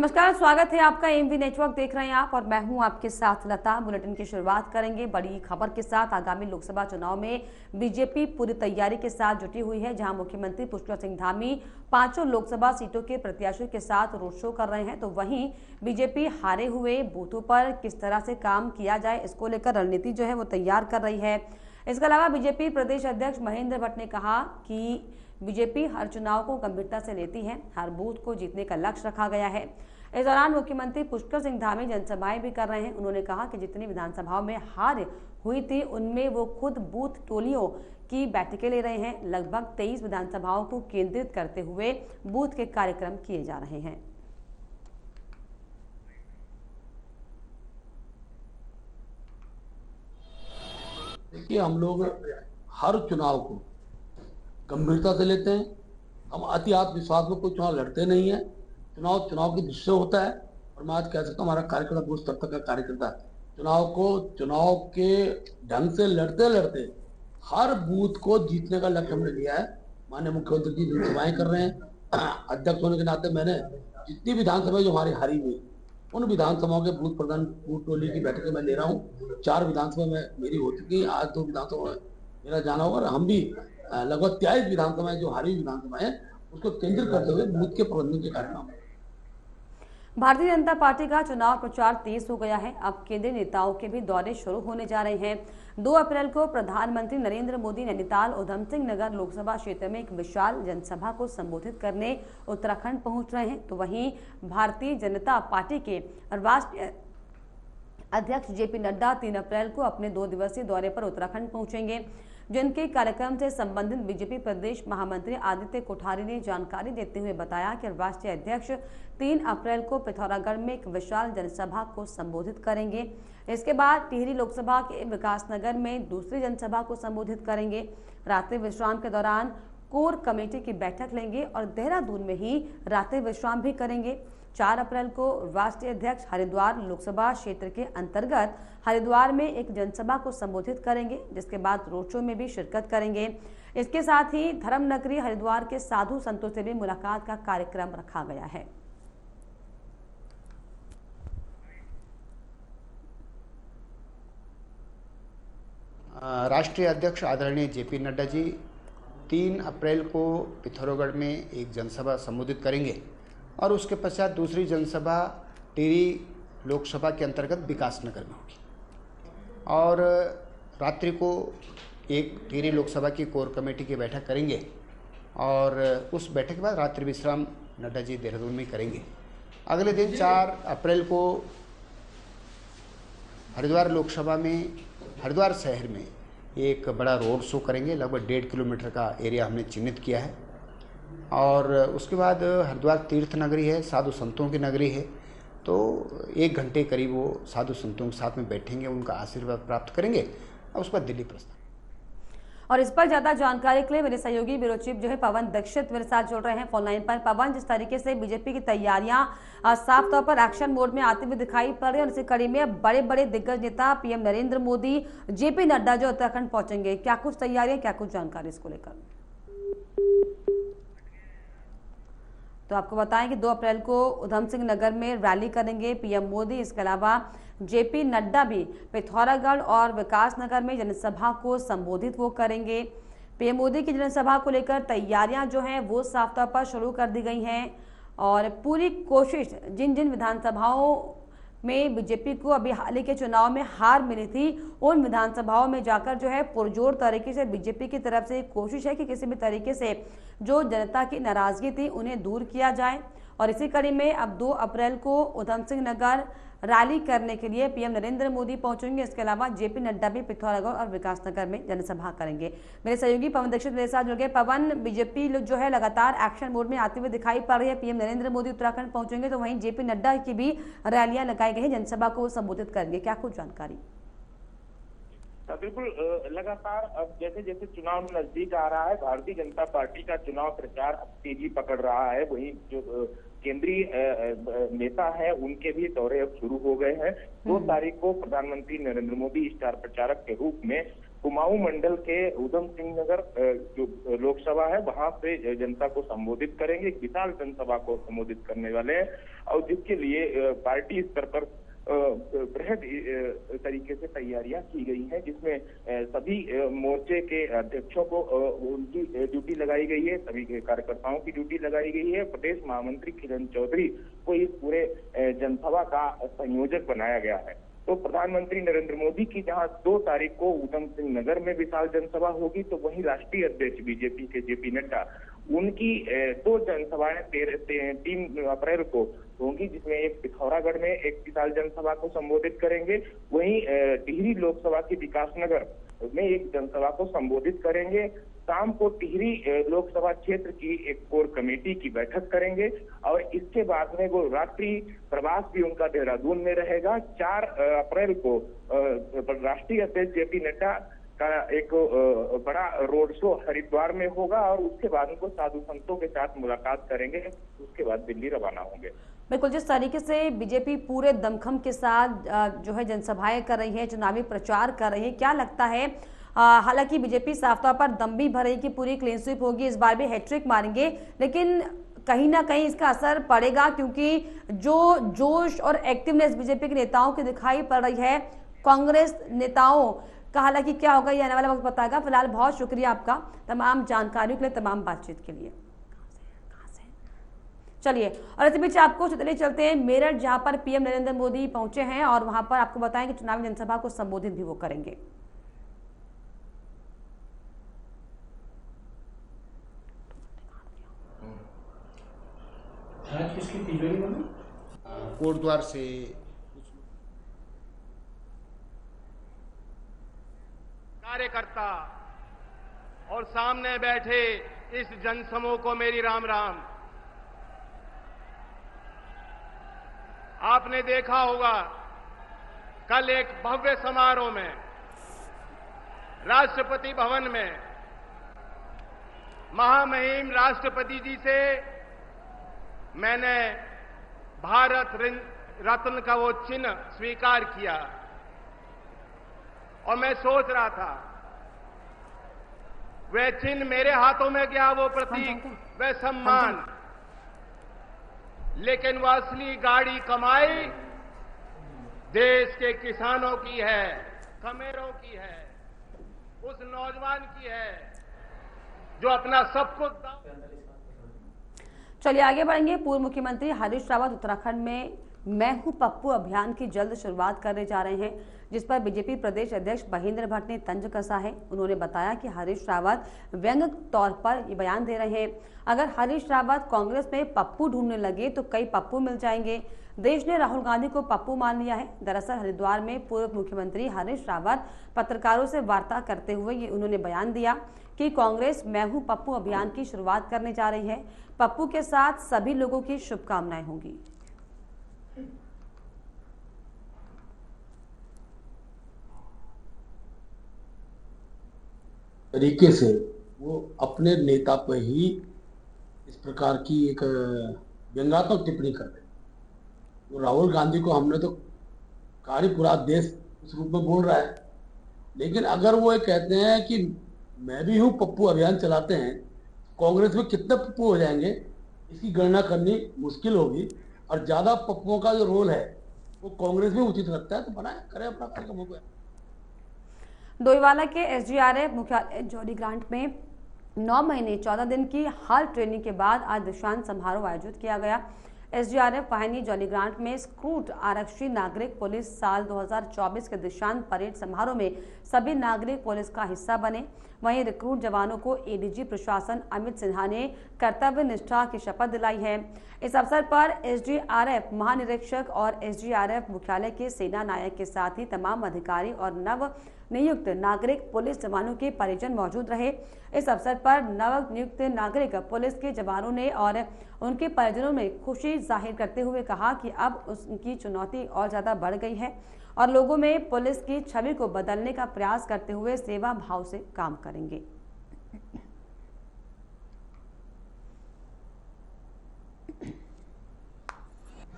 नमस्कार, स्वागत है आपका। एमवी नेटवर्क देख रहे हैं आप और मैं हूं आपके साथ लता। बुलेटिन की शुरुआत करेंगे बड़ी खबर के साथ। आगामी लोकसभा चुनाव में बीजेपी पूरी तैयारी के साथ जुटी हुई है, जहां मुख्यमंत्री पुष्कर सिंह धामी 5 लोकसभा सीटों के प्रत्याशियों के साथ रोड शो कर रहे हैं। तो वहीं बीजेपी हारे हुए बूथों पर किस तरह से काम किया जाए, इसको लेकर रणनीति जो है वो तैयार कर रही है। इसके अलावा बीजेपी प्रदेश अध्यक्ष महेंद्र भट्ट ने कहा कि बीजेपी हर चुनाव को गंभीरता से लेती है, हर बूथ को जीतने का लक्ष्य रखा गया है। इस दौरान मुख्यमंत्री पुष्कर सिंह धामी जनसभाएं भी कर रहे हैं। उन्होंने कहा कि जितनी विधानसभाओं में हार हुई थी उनमें वो खुद बूथ टोलियों की बैठकें ले रहे हैं। लगभग 23 विधानसभाओं को केंद्रित करते हुए बूथ के कार्यक्रम किए जा रहे हैं। देखिए, हम लोग हर चुनाव को गंभीरता से लेते हैं। हम अति आत्मविश्वास में कोई चुनाव लड़ते नहीं है। चुनाव की दृष्टि होता है। और मैं आज कह सकता हूँ, हमारा कार्यकर्ता बूथ स्तर तक का कार्यकर्ता चुनाव के ढंग से लड़ते लड़ते हर बूथ को जीतने का लक्ष्य हमने लिया है। माननीय मुख्यमंत्री जी जनसभाएं कर रहे हैं। अध्यक्ष होने के नाते मैंने जितनी विधानसभा जो हमारी हारी हुई उन विधानसभाओं के बूथ प्रधान बूथ टोली की बैठकें मैं ले रहा हूँ। 4 विधानसभा में मेरी हो चुकी है, आज 2 विधानसभा में मेरा जाना होगा। और हम भी लगभग 23 विधानसभाएं जो हारी हुई विधानसभाएं उसको केंद्रित करते हुए बूथ के प्रबंधन के कार्यक्रम। भारतीय जनता पार्टी का चुनाव प्रचार तेज हो गया है। अब केंद्रीय नेताओं के भी दौरे शुरू होने जा रहे हैं। 2 अप्रैल को प्रधानमंत्री नरेंद्र मोदी नैनीताल उधम सिंह नगर लोकसभा क्षेत्र में एक विशाल जनसभा को संबोधित करने उत्तराखंड पहुंच रहे हैं। तो वहीं भारतीय जनता पार्टी के राष्ट्रीय अध्यक्ष जेपी नड्डा 3 अप्रैल को अपने 2 दिवसीय दौरे पर उत्तराखंड पहुंचेंगे। जिनके कार्यक्रम से संबंधित बीजेपी प्रदेश महामंत्री आदित्य कोठारी ने जानकारी देते हुए बताया कि राष्ट्रीय अध्यक्ष 3 अप्रैल को पिथौरागढ़ में एक विशाल जनसभा को संबोधित करेंगे। इसके बाद टिहरी लोकसभा के विकासनगर में दूसरी जनसभा को संबोधित करेंगे। रात्रि विश्राम के दौरान कोर कमेटी की बैठक लेंगे और देहरादून में ही रात्रि विश्राम भी करेंगे। 4 अप्रैल को राष्ट्रीय अध्यक्ष हरिद्वार लोकसभा क्षेत्र के अंतर्गत हरिद्वार में एक जनसभा को संबोधित करेंगे, जिसके बाद रोड शो में भी शिरकत करेंगे। इसके साथ ही धर्म नगरी हरिद्वार के साधु संतों से भी मुलाकात का कार्यक्रम रखा गया है। राष्ट्रीय अध्यक्ष आदरणीय जेपी नड्डा जी 3 अप्रैल को पिथौरागढ़ में एक जनसभा संबोधित करेंगे और उसके पश्चात दूसरी जनसभा टिहरी लोकसभा के अंतर्गत विकासनगर में होगी। और रात्रि को एक टिहरी लोकसभा की कोर कमेटी की बैठक करेंगे और उस बैठक के बाद रात्रि विश्राम नड्डा जी देहरादून में करेंगे। अगले दिन 4 अप्रैल को हरिद्वार लोकसभा में हरिद्वार शहर में एक बड़ा रोड शो करेंगे। लगभग 1.5 किलोमीटर का एरिया हमने चिन्हित किया है। और उसके बाद हरिद्वार तीर्थ नगरी है, साधु संतों की नगरी है। तो 1 घंटे करीब वो साधु संतों के साथ में बैठेंगे, उनका आशीर्वाद प्राप्त करेंगे और उसके बाद दिल्ली प्रस्थान। और इस पर ज्यादा जानकारी के लिए मेरे सहयोगी ब्यूरो चीफ जो है पवन दीक्षित मेरे साथ जुड़ रहे हैं फोन लाइन पर। पवन, जिस तरीके से बीजेपी की तैयारियां साफ तौर पर एक्शन मोड में आती हुई दिखाई पड़ रही है और इसी कड़ी में बड़े बड़े दिग्गज नेता पीएम नरेंद्र मोदी, जेपी नड्डा जो उत्तराखंड पहुंचेंगे, क्या कुछ तैयारियां, क्या कुछ जानकारी इसको लेकर? तो आपको बताएं कि 2 अप्रैल को उधम सिंह नगर में रैली करेंगे पीएम मोदी। इसके अलावा जेपी नड्डा भी पिथौरागढ़ और विकासनगर में जनसभा को संबोधित वो करेंगे। पीएम मोदी की जनसभा को लेकर तैयारियां जो हैं वो साफ तौर पर शुरू कर दी गई हैं और पूरी कोशिश जिन जिन विधानसभाओं में बीजेपी को अभी हाल ही के चुनाव में हार मिली थी उन विधानसभाओं में जाकर जो है पुरजोर तरीके से बीजेपी की तरफ से कोशिश है कि किसी भी तरीके से जो जनता की नाराजगी थी उन्हें दूर किया जाए। और इसी कड़ी में अब 2 अप्रैल को उधम सिंह नगर रैली करने के लिए पीएम नरेंद्र मोदी पहुंचेंगे। इसके अलावा जेपी नड्डा भी पिथौरागढ़ और विकासनगर में जनसभा करेंगे। मेरे सहयोगी पवन दीक्षित मेरे साथ जुड़ गए। पवन, बीजेपी जो है लगातार एक्शन मोड में आते हुए दिखाई पड़ रही है। पीएम नरेंद्र मोदी उत्तराखंड पहुंचेंगे तो वहीं जेपी नड्डा की भी रैलियां लगाई गई है, जनसभा को संबोधित करेंगे, क्या कुछ जानकारी? बिल्कुल, लगातार अब जैसे जैसे चुनाव नजदीक आ रहा है भारतीय जनता पार्टी का चुनाव प्रचार अब तेजी पकड़ रहा है। वहीं जो केंद्रीय नेता है उनके भी दौरे अब शुरू हो गए हैं। 2 तारीख को प्रधानमंत्री नरेंद्र मोदी स्टार प्रचारक के रूप में कुमाऊं मंडल के उधम सिंह नगर जो लोकसभा है वहां पे जनता को संबोधित करेंगे। एक विशाल जनसभा को संबोधित करने वाले हैं और जिसके लिए पार्टी स्तर पर बृहद तरीके से तैयारियां की गई हैं, जिसमें सभी मोर्चे के अध्यक्षों को उनकी ड्यूटी लगाई गई है, सभी कार्यकर्ताओं की ड्यूटी लगाई गई है। प्रदेश महामंत्री किरण चौधरी को इस पूरे जनसभा का संयोजक बनाया गया है। तो प्रधानमंत्री नरेंद्र मोदी की जहां 2 तारीख को उधम सिंह नगर में विशाल जनसभा होगी, तो वहीं राष्ट्रीय अध्यक्ष बीजेपी के जेपी नड्डा उनकी 2 जनसभाएं 3 अप्रैल को होंगी, जिसमें एक पिथौरागढ़ में एक विशाल जनसभा को संबोधित करेंगे, वहीं टिहरी लोकसभा की विकासनगर में एक जनसभा को संबोधित करेंगे। शाम को टिहरी लोकसभा क्षेत्र की एक कोर कमेटी की बैठक करेंगे और इसके बाद में वो रात्रि प्रवास भी उनका देहरादून में रहेगा। 4 अप्रैल को राष्ट्रीय अध्यक्ष जेपी नड्डा का एक बड़ा रोड शो हरिद्वार में होगा और उसके बाद उनको साधु संतों के साथ मुलाकात करेंगे, उसके बाद दिल्ली रवाना होंगे। बिल्कुल, जिस तरीके से बीजेपी पूरे दमखम के साथ जो है जनसभाएं कर रही है, चुनावी प्रचार कर रही है, क्या लगता है? हालांकि बीजेपी साफ तौर पर दम भी भर रही कि पूरी क्लीन स्वीप होगी, इस बार भी हैट्रिक मारेंगे, लेकिन कहीं ना कहीं इसका असर पड़ेगा क्योंकि जो जोश और एक्टिवनेस बीजेपी के नेताओं की दिखाई पड़ रही है, कांग्रेस नेताओं का हालांकि क्या होगा ये आने वाला वक्त बताएगा। फिलहाल बहुत शुक्रिया आपका तमाम जानकारियों के लिए, तमाम बातचीत के लिए। चलिए, और इसी बीच आपको चले चलते हैं मेरठ, जहां पर पीएम नरेंद्र मोदी पहुंचे हैं और वहां पर आपको बताएं कि चुनावी जनसभा को संबोधित भी वो करेंगे। कोटद्वार से कार्यकर्ता और सामने बैठे इस जनसमूह को मेरी राम राम। आपने देखा होगा कल एक भव्य समारोह में राष्ट्रपति भवन में महामहिम राष्ट्रपति जी से मैंने भारत रत्न का वो चिन्ह स्वीकार किया और मैं सोच रहा था वह चिन्ह मेरे हाथों में गया, वो प्रतीक, वह सम्मान, लेकिन वह असली गाड़ी कमाई देश के किसानों की है, खमेरों की है, उस नौजवान की है जो अपना सब कुछ। चलिए आगे बढ़ेंगे। पूर्व मुख्यमंत्री हरीश रावत उत्तराखंड में मैं हूं पप्पू अभियान की जल्द शुरुआत करने जा रहे हैं, जिस पर बीजेपी प्रदेश अध्यक्ष महेंद्र भट्ट ने तंज कसा है। उन्होंने बताया कि हरीश रावत व्यंग्य तौर पर ये बयान दे रहे हैं, अगर हरीश रावत कांग्रेस में पप्पू ढूंढने लगे तो कई पप्पू मिल जाएंगे। देश ने राहुल गांधी को पप्पू मान लिया है। दरअसल हरिद्वार में पूर्व मुख्यमंत्री हरीश रावत पत्रकारों से वार्ता करते हुए ये उन्होंने बयान दिया कि कांग्रेस मैं हूं पप्पू अभियान की शुरुआत करने जा रही है। पप्पू के साथ सभी लोगों की शुभकामनाएं होंगी। तरीके से वो अपने नेता पर ही इस प्रकार की एक व्यंग्यात्मक टिप्पणी कर रहे हैं। वो राहुल गांधी को हमने तो कारी पूरा देश उस रूप में बोल रहा है, लेकिन अगर वो ये कहते हैं कि मैं भी हूं पप्पू अभियान चलाते हैं, कांग्रेस में कितने पप्पू हो जाएंगे इसकी गणना करनी मुश्किल होगी। और ज्यादा पप्पुओं का जो रोल है वो कांग्रेस में उचित लगता है तो बनाए, करें अपना कार्यक्रम। हो गया। डोईवाला के एसडीआरएफ मुख्यालय जॉलीग्रांट में 9 महीने 14 दिन की हाल ट्रेनिंग के बाद आज दीक्षांत समारोह आयोजित किया गया। एसडीआरएफ वाहिनी जॉलीग्रांट में स्क्रूट आरक्षी नागरिक पुलिस साल 2024 के दीक्षांत परेड समारोह में सभी नागरिक पुलिस का हिस्सा बने। वहीं रिक्रूट जवानों को एडीजी प्रशासन अमित सिन्हा ने कर्तव्य निष्ठा की शपथ दिलाई है। इस अवसर पर एसडीआरएफ महानिरीक्षक और एसडीआरएफ मुख्यालय के सेना नायक के साथ ही तमाम अधिकारी और नव नियुक्त नागरिक पुलिस जवानों के परिजन मौजूद रहे। इस अवसर पर नव नियुक्त नागरिक पुलिस के जवानों ने और उनके परिजनों ने खुशी जाहिर करते हुए कहा कि अब उनकी चुनौती और ज्यादा बढ़ गई है और लोगों में पुलिस की छवि को बदलने का प्रयास करते हुए सेवा भाव से काम करेंगे।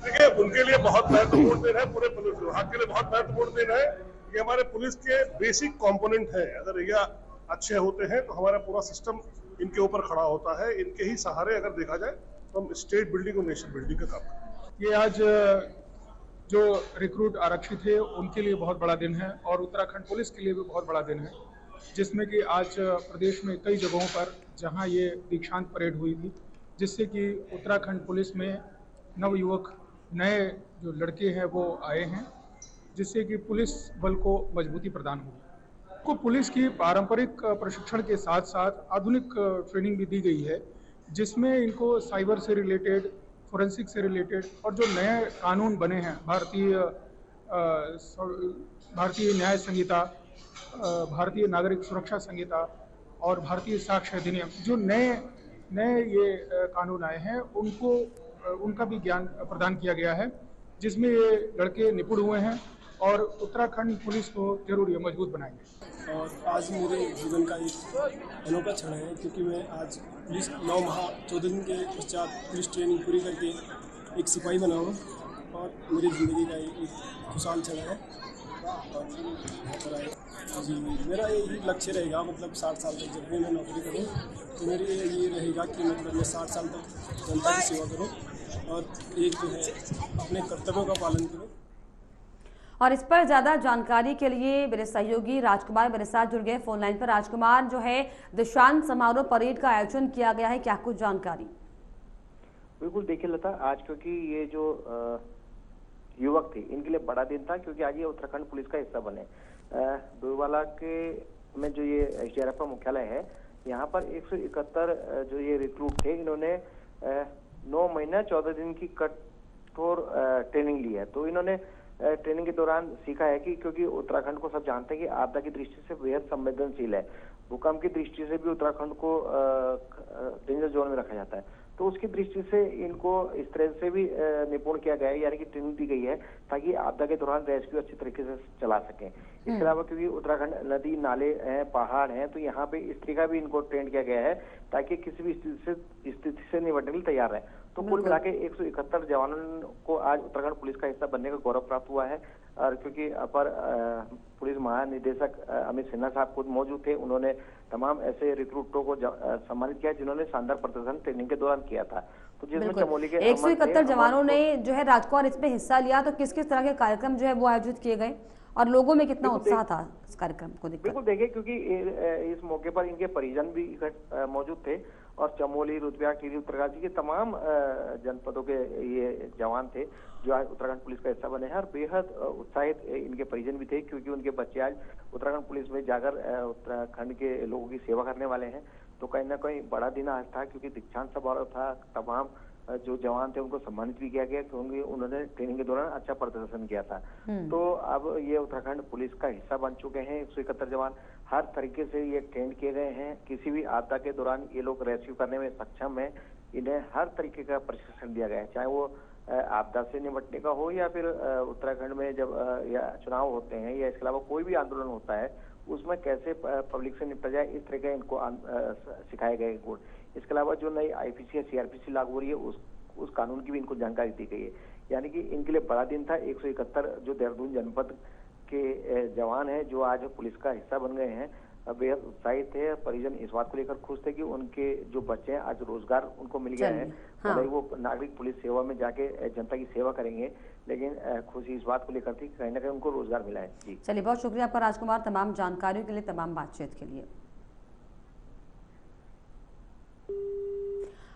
देखिए, उनके लिए बहुत महत्वपूर्ण दिन है, पूरे पुलिस विभाग के लिए बहुत महत्वपूर्ण दिन है ये हमारे पुलिस के बेसिक कंपोनेंट है। अगर ये अच्छे होते हैं तो हमारा पूरा सिस्टम इनके ऊपर खड़ा होता है। इनके ही सहारे अगर देखा जाए तो हम स्टेट बिल्डिंग और नेशन बिल्डिंग का काम करते हैं। ये आज जो रिक्रूट आरक्षित है उनके लिए बहुत बड़ा दिन है और उत्तराखंड पुलिस के लिए भी बहुत बड़ा दिन है, जिसमें कि आज प्रदेश में कई जगहों पर जहां ये दीक्षांत परेड हुई थी, जिससे कि उत्तराखंड पुलिस में नवयुवक नए जो लड़के हैं वो आए हैं, जिससे कि पुलिस बल को मजबूती प्रदान हुई। को पुलिस की पारंपरिक प्रशिक्षण के साथ साथ आधुनिक ट्रेनिंग भी दी गई है, जिसमें इनको साइबर से रिलेटेड, फोरेंसिक से रिलेटेड और जो नए कानून बने हैं, भारतीय न्याय संहिता, भारतीय नागरिक सुरक्षा संहिता और भारतीय साक्ष्य अधिनियम, जो नए ये कानून आए हैं उनका भी ज्ञान प्रदान किया गया है, जिसमें ये लड़के निपुण हुए हैं और उत्तराखंड पुलिस को जरूर ये मजबूत बनाएंगे। और आज मेरे जीवन का एक अनोखा क्षण है, क्योंकि मैं आज पुलिस 9 माह 14 दिन के पश्चात पुलिस ट्रेनिंग पूरी करके एक सिपाही बना हूँ और मेरी ज़िंदगी का एक खुशहाल क्षण है। और जी मेरा यही लक्ष्य रहेगा, मतलब 60 साल तक जब भी मैं नौकरी करूँ तो मेरी ये रहेगा कि मतलब मैं 60 साल तक जनता की सेवा करूँ और एक जो है अपने कर्तव्यों का पालन करूँ। और इस पर ज्यादा जानकारी के लिए मेरे सहयोगी राजकुमार मेरे साथ जुड़ गए फोन लाइन पर। राजकुमार, जो है दीक्षांत समारोह परेड का आयोजन किया गया है, क्या कुछ जानकारी? बिल्कुल, देखिए लता, आज क्योंकि ये जो युवक थे इनके लिए बड़ा दिन था, क्योंकि आज ये उत्तराखंड पुलिस का हिस्सा बने। डोईवाला के में जो ये एसडीआरएफ का मुख्यालय है, यहाँ पर 171 जो ये रिक्रूट थे, इन्होंने 9 महीना 14 दिन की कठोर ट्रेनिंग ली है। तो इन्होंने ट्रेनिंग के दौरान सीखा है कि क्योंकि उत्तराखंड को सब जानते हैं कि आपदा की दृष्टि से बेहद संवेदनशील है, भूकंप की दृष्टि से भी उत्तराखंड को डेंजर जोन में रखा जाता है, तो उसकी दृष्टि से इनको इस तरह से भी निपुण किया गया है, यानी कि ट्रेनिंग दी गई है ताकि आपदा के दौरान रेस्क्यू अच्छी तरीके से चला सकें। इसके अलावा क्योंकि उत्तराखंड नदी नाले हैं, पहाड़ हैं, तो यहाँ पे इस तरीका भी इनको ट्रेन किया गया है ताकि किसी भी स्थिति से निपटने के लिए तैयार रहे। तो कुल मिला के 171 जवानों को आज उत्तराखंड पुलिस का हिस्सा बनने का गौरव प्राप्त हुआ है। और क्योंकि अपर पुलिस महानिदेशक अमित सिन्हा साहब खुद मौजूद थे, उन्होंने तमाम ऐसे रिक्रूटों को सम्मानित किया जिन्होंने शानदार प्रदर्शन ट्रेनिंग के दौरान किया था। तो जिसमें चमोली के 171 जवानों ने जो है राजकुमार इसमें हिस्सा लिया, तो किस किस तरह के कार्यक्रम जो है वो आयोजित किए गए और लोगों में कितना उत्साह था इस कार्यक्रम को देखकर? बिल्कुल देखिए, क्योंकि इस मौके पर इनके परिजन भी मौजूद थे और चमोली, रुद्रप्रयाग, टिहरी, उत्तरकाशी के तमाम जनपदों के ये जवान थे जो आज उत्तराखंड पुलिस का हिस्सा बने हैं। और बेहद उत्साहित इनके परिजन भी थे, क्योंकि उनके बच्चे आज उत्तराखंड पुलिस में जाकर उत्तराखंड के लोगों की सेवा करने वाले हैं। तो कहीं ना कहीं बड़ा दिन आज था, क्योंकि दीक्षांत समारोह था, तमाम जो जवान थे उनको सम्मानित भी किया गया, क्योंकि उन्होंने ट्रेनिंग के दौरान अच्छा प्रदर्शन किया था। तो अब ये उत्तराखंड पुलिस का हिस्सा बन चुके हैं 171 जवान। हर तरीके से ये ट्रेन किए गए हैं, किसी भी आपदा के दौरान ये लोग रेस्क्यू करने में सक्षम है। इन्हें हर तरीके का प्रशिक्षण दिया गया है, चाहे वो आपदा से निपटने का हो या फिर उत्तराखंड में जब या चुनाव होते हैं या इसके अलावा कोई भी आंदोलन होता है उसमें कैसे पब्लिक से निपटा जाए, इस तरह के इनको सिखाए गए गुण। इसके अलावा जो नई आईपीसी या सीआरपीसी लागू हो रही है उस कानून की भी इनको जानकारी दी गई है। यानी कि इनके लिए बड़ा दिन था। 171 जो देहरादून जनपद के जवान हैं जो आज पुलिस का हिस्सा बन गए हैं, बेहद उत्साहित थे। परिजन इस बात को लेकर खुश थे कि उनके जो बच्चे हैं आज रोजगार उनको मिल गया है। हाँ। वो नागरिक पुलिस सेवा में जाके जनता की सेवा करेंगे, लेकिन खुशी इस बात को लेकर थी कि कहीं ना कहीं उनको रोजगार मिला है। जी चलिए, बहुत शुक्रिया आपका राजकुमार, तमाम जानकारियों के लिए, तमाम बातचीत के लिए।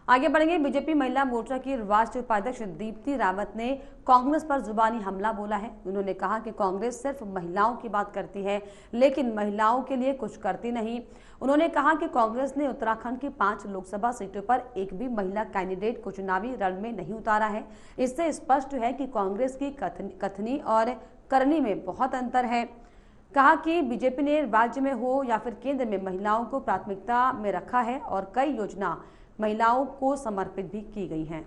आगे बढ़ेंगे। बीजेपी महिला मोर्चा की राष्ट्रीय उपाध्यक्ष दीप्ति रावत ने कांग्रेस पर जुबानी हमला बोला है। उन्होंने कहा कि कांग्रेस सिर्फ महिलाओं की बात करती है लेकिन महिलाओं के लिए कुछ करती नहीं। उन्होंने कहा कि कांग्रेस ने उत्तराखंड की 5 लोकसभा सीटों पर एक भी महिला कैंडिडेट को चुनावी रण में नहीं उतारा है। इससे स्पष्ट है कि कांग्रेस की कथनी और करनी में बहुत अंतर है। कहा कि बीजेपी ने राज्य में हो या फिर केंद्र में महिलाओं को प्राथमिकता में रखा है और कई योजना महिलाओं को समर्पित भी की गई हैं।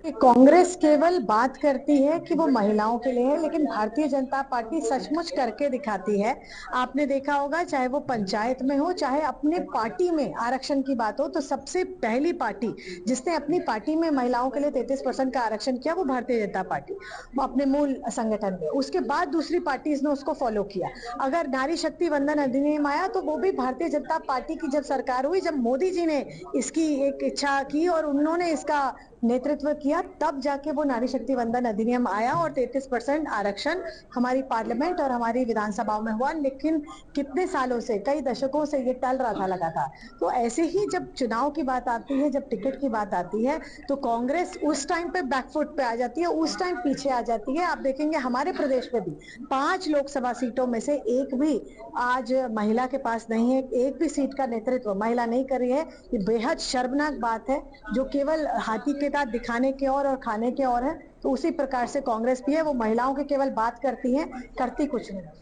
कि कांग्रेस केवल बात करती है कि वो महिलाओं के लिए है, लेकिन भारतीय जनता पार्टी सचमुच करके दिखाती है। आपने देखा होगा, चाहे वो पंचायत में हो, चाहे अपने पार्टी में आरक्षण की बात हो, तो सबसे पहली पार्टी जिसने अपनी पार्टी में महिलाओं के लिए 33% का आरक्षण किया वो भारतीय जनता पार्टी, वो अपने मूल संगठन में। उसके बाद दूसरी पार्टीज ने उसको फॉलो किया। अगर नारी शक्ति वंदन अधिनियम आया तो वो भी भारतीय जनता पार्टी की जब सरकार हुई, जब मोदी जी ने इसकी एक इच्छा की और उन्होंने इसका नेतृत्व किया, तब जाके वो नारी शक्ति वंदन अधिनियम आया और 33% आरक्षण हमारी पार्लियामेंट और हमारी विधानसभाओं में हुआ। लेकिन कितने सालों से, कई दशकों से ये टल रहा था लगातार। तो ऐसे ही जब चुनाव की बात आती है, जब टिकट की बात आती है, तो कांग्रेस उस टाइम पे बैकफुट पे आ जाती है, उस टाइम पीछे आ जाती है। आप देखेंगे हमारे प्रदेश में भी 5 लोकसभा सीटों में से एक भी आज महिला के पास नहीं है, एक भी सीट का नेतृत्व महिला नहीं कर रही है। ये बेहद शर्मनाक बात है, जो केवल हाथी के दांत दिखाने के और खाने के और है। तो उसी प्रकार से कांग्रेस भी है, वो महिलाओं की केवल बात करती है, करती कुछ नहीं।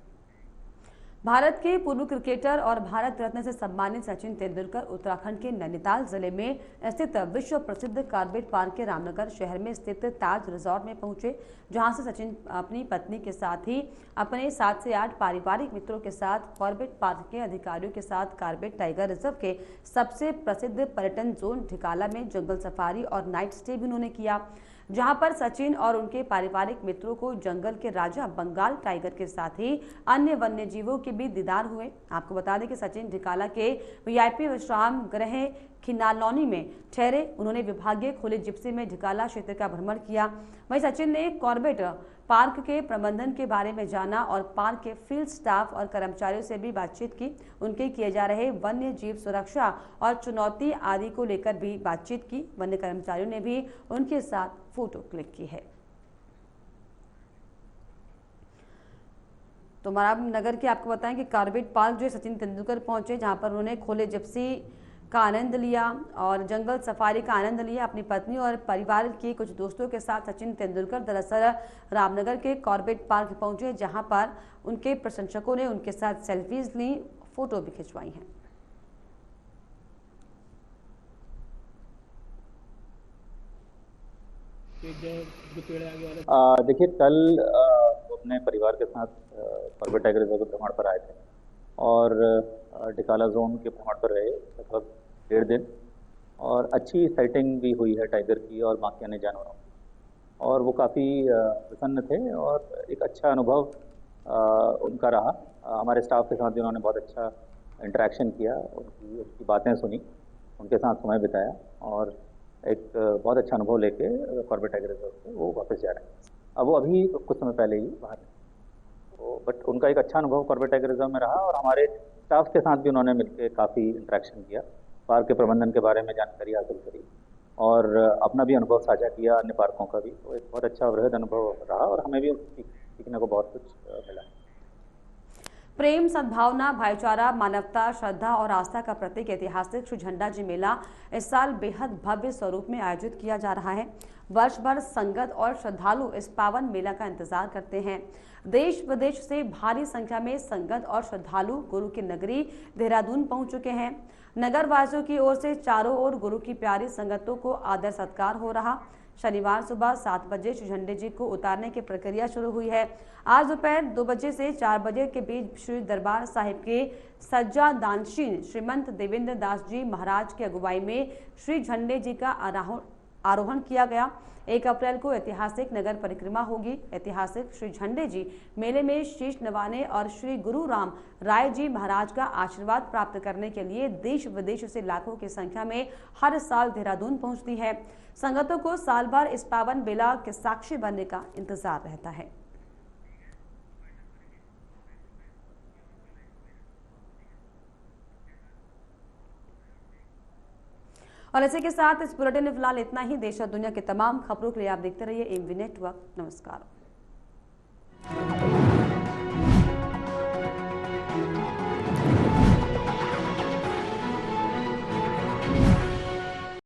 भारत के पूर्व क्रिकेटर और भारत रत्न से सम्मानित सचिन तेंदुलकर उत्तराखंड के नैनीताल जिले में स्थित विश्व प्रसिद्ध कॉर्बेट पार्क के रामनगर शहर में स्थित ताज रिजॉर्ट में पहुंचे, जहां से सचिन अपनी पत्नी के साथ ही अपने 7 से 8 पारिवारिक मित्रों के साथ कॉर्बेट पार्क के अधिकारियों के साथ कॉर्बेट टाइगर रिजर्व के सबसे प्रसिद्ध पर्यटन जोन ढिकाला में जंगल सफारी और नाइट स्टे भी उन्होंने किया, जहां पर सचिन और उनके पारिवारिक मित्रों को जंगल के राजा बंगाल टाइगर के साथ ही अन्य वन्य जीवों के भी दीदार हुए। आपको बता दें कि सचिन ढिकाला के वीआईपी विश्राम गृह खिनालौनी में ठहरे। उन्होंने विभागीय खुले जिप्सी में ढिकाला क्षेत्र का भ्रमण किया। वहीं सचिन ने कॉर्बेट पार्क के प्रबंधन के बारे में जाना और पार्क के फील्ड स्टाफ और कर्मचारियों से भी बातचीत की। उनके किए जा रहे वन्य जीव सुरक्षा और चुनौती आदि को लेकर भी बातचीत की। वन्य कर्मचारियों ने भी उनके साथ फोटो क्लिक की है। तो मराब नगर के आपको बताएं कि कॉर्बेट पार्क जो सचिन तेंदुलकर पहुंचे, जहां पर उन्होंने खुले जिप्सी का आनंद लिया और जंगल सफारी का आनंद लिया। अपनी पत्नी और परिवार के कुछ दोस्तों के साथ सचिन तेंदुलकर दरअसल रामनगर के कॉर्बेट पार्क पहुंचे, जहां पर उनके प्रशंसकों ने उनके साथ सेल्फीज ली, फोटो भी खिंचवाई हैं। देखिए, कल अपने परिवार के साथ कॉर्बेट टाइगर रिजर्व के भ्रमण पर आए थे और ढिकाला जोन के भ्रमण पर रहे लगभग 1.5 दिन और अच्छी साइटिंग भी हुई है टाइगर की और बाकी अन्य जानवरों की, और वो काफ़ी प्रसन्न थे और एक अच्छा अनुभव उनका रहा। हमारे स्टाफ के साथ भी उन्होंने बहुत अच्छा इंटरेक्शन किया, उनकी बातें सुनी, उनके साथ समय बिताया और एक बहुत अच्छा अनुभव लेके कॉर्बेट टाइगर रिजर्व से वो वापस जा रहे हैं। अब वो अभी कुछ समय पहले ही बाहर हैं, तो बट उनका एक अच्छा अनुभव कॉर्बेट टाइगर रिजर्व में रहा और हमारे स्टाफ के साथ भी उन्होंने मिलकर काफ़ी इंटरेक्शन किया, पार्क के प्रबंधन के बारे में जानकारी हासिल करी और अपना भी अनुभव साझा किया, अन्य पार्कों का भी। तो एक बहुत अच्छा वृहद अनुभव रहा और हमें भी सीखने को बहुत कुछ मिला। प्रेम, सद्भावना, भाईचारा, मानवता, श्रद्धा और आस्था का प्रतीक ऐतिहासिक श्री झंडा जी मेला इस साल बेहद भव्य स्वरूप में आयोजित किया जा रहा है। वर्ष भर संगत और श्रद्धालु इस पावन मेला का इंतजार करते हैं। देश विदेश से भारी संख्या में संगत और श्रद्धालु गुरु की नगरी देहरादून पहुंच चुके हैं। नगर वासियों की ओर से चारों ओर गुरु की प्यारी संगतों को आदर सत्कार हो रहा। शनिवार सुबह 7 बजे श्री झंडे जी को उतारने की प्रक्रिया शुरू हुई है। आज दोपहर 2 बजे से 4 बजे के बीच श्री दरबार साहिब के सज्जा दानशीन श्रीमंत देवेंद्र दास जी महाराज की अगुवाई में श्री झंडे जी का आरोहण किया गया। 1 अप्रैल को ऐतिहासिक नगर परिक्रमा होगी। ऐतिहासिक श्री झंडे जी मेले में शीश नवाने और श्री गुरु राम राय जी महाराज का आशीर्वाद प्राप्त करने के लिए देश विदेश से लाखों की संख्या में हर साल देहरादून पहुंचती है। संगतों को साल भर इस पावन मेला के साक्षी बनने का इंतजार रहता है। और इसी के साथ इस बुलेटिन में फिलहाल इतना ही। देश और दुनिया की तमाम खबरों के लिए आप देखते रहिए एमवी नेटवर्क। नमस्कार।